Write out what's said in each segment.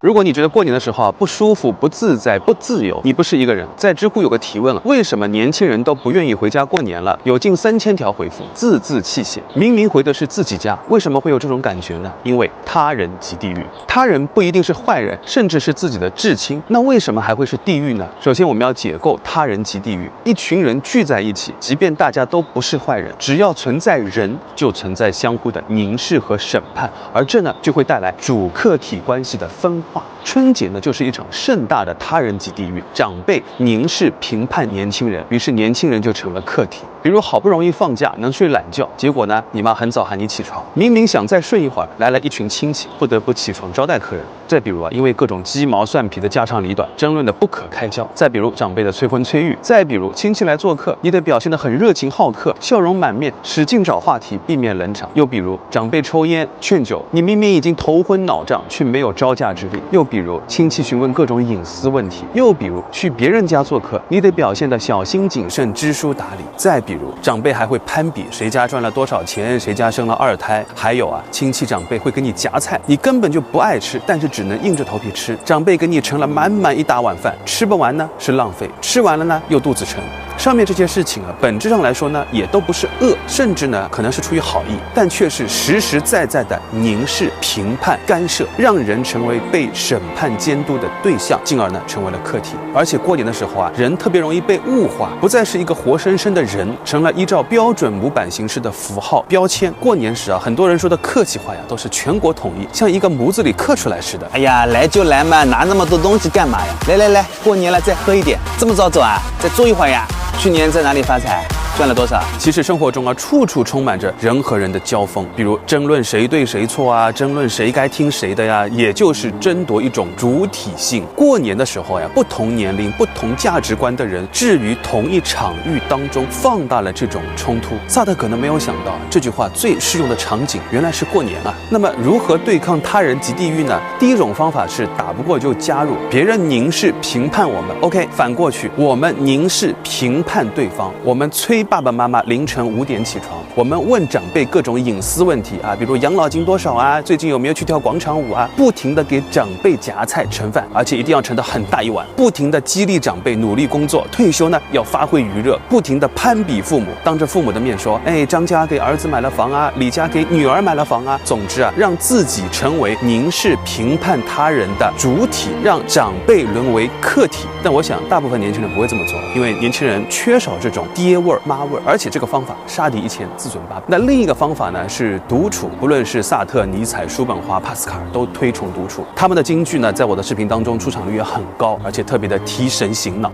如果你觉得过年的时候不舒服、不自在、不自由，你不是一个人。在知乎有个提问为什么年轻人都不愿意回家过年了？有近3000条回复，字字泣血。明明回的是自己家，为什么会有这种感觉呢？因为他人即地狱。他人不一定是坏人，甚至是自己的至亲，那为什么还会是地狱呢？首先，我们要解构他人即地狱。一群人聚在一起，即便大家都不是坏人，只要存在人，就存在相互的凝视和审判，而这呢，就会带来主客体关系的分化。春节呢，就是一场盛大的他人即地狱，长辈凝视评判年轻人，于是年轻人就成了客体。比如好不容易放假能睡懒觉，结果呢，你妈很早喊你起床，明明想再睡一会儿，来了一群亲戚，不得不起床招待客人。再比如因为各种鸡毛蒜皮的家长里短，争论的不可开交。再比如长辈的催婚催育，再比如亲戚来做客，你得表现得很热情好客，笑容满面，使劲找话题，避免冷场。又比如长辈抽烟劝酒，你明明已经头昏脑胀，却没有招架之力。又比如亲戚询问各种隐私问题，又比如去别人家做客，你得表现得小心谨慎、知书达理。再比如长辈还会攀比谁家赚了多少钱，谁家生了2胎。还有亲戚长辈会给你夹菜，你根本就不爱吃，但是只能硬着头皮吃。长辈给你盛了满满一大碗饭，吃不完呢是浪费，吃完了呢又肚子撑。上面这些事情本质上来说呢，也都不是恶，甚至呢可能是出于好意，但却是实实在在的凝视、评判、干涉，让人成为被审判监督的对象，进而呢成为了客体。而且过年的时候人特别容易被物化，不再是一个活生生的人，成了依照标准模板形式的符号标签。过年时很多人说的客气话都是全国统一，像一个模子里刻出来似的。哎呀，来就来嘛，拿那么多东西干嘛呀？来，过年了再喝一点，这么早走啊？再坐一会儿呀？去年在哪里发财？赚了多少？其实生活中处处充满着人和人的交锋，比如争论谁对谁错争论谁该听谁的呀，也就是争夺一种主体性。过年的时候不同年龄、不同价值观的人置于同一场域当中，放大了这种冲突。萨特可能没有想到，这句话最适用的场景原来是过年啊。那么如何对抗他人即地狱呢？第一种方法是打不过就加入，别人凝视评判我们 ，OK， 反过去我们凝视评判对方，我们催爸爸妈妈凌晨5点起床，我们问长辈各种隐私问题比如养老金多少最近有没有去跳广场舞不停的给长辈夹菜盛饭，而且一定要盛得很大一碗，不停的激励长辈努力工作，退休呢要发挥余热，不停的攀比父母，当着父母的面说，张家给儿子买了房李家给女儿买了房总之让自己成为凝视评判他人的主体，让长辈沦为客体。但我想大部分年轻人不会这么做，因为年轻人缺少这种爹味儿、妈味儿，而且这个方法杀敌1000，自损800。那另一个方法呢是独处，不论是萨特、尼采、叔本华、帕斯卡尔都推崇独处，他们的金句呢在我的视频当中出场率也很高，而且特别的提神醒脑。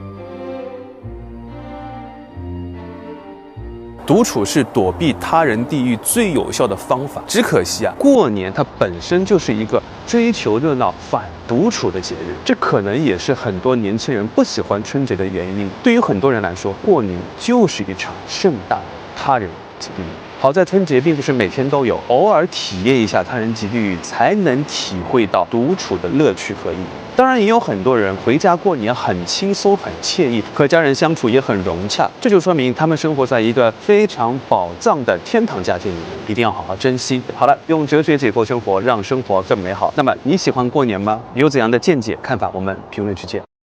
独处是躲避他人地狱最有效的方法，只可惜过年它本身就是一个追求热闹反独处的节日，这可能也是很多年轻人不喜欢春节的原因。对于很多人来说，过年就是一场盛大的他人即地狱。好在春节并不是每天都有，偶尔体验一下他人即地狱，才能体会到独处的乐趣和意义。当然，也有很多人回家过年很轻松、很惬意，和家人相处也很融洽，这就说明他们生活在一个非常宝藏的天堂家庭里面，一定要好好珍惜。好了，用哲学解构生活，让生活更美好。那么你喜欢过年吗？你有怎样的见解、看法？我们评论区见。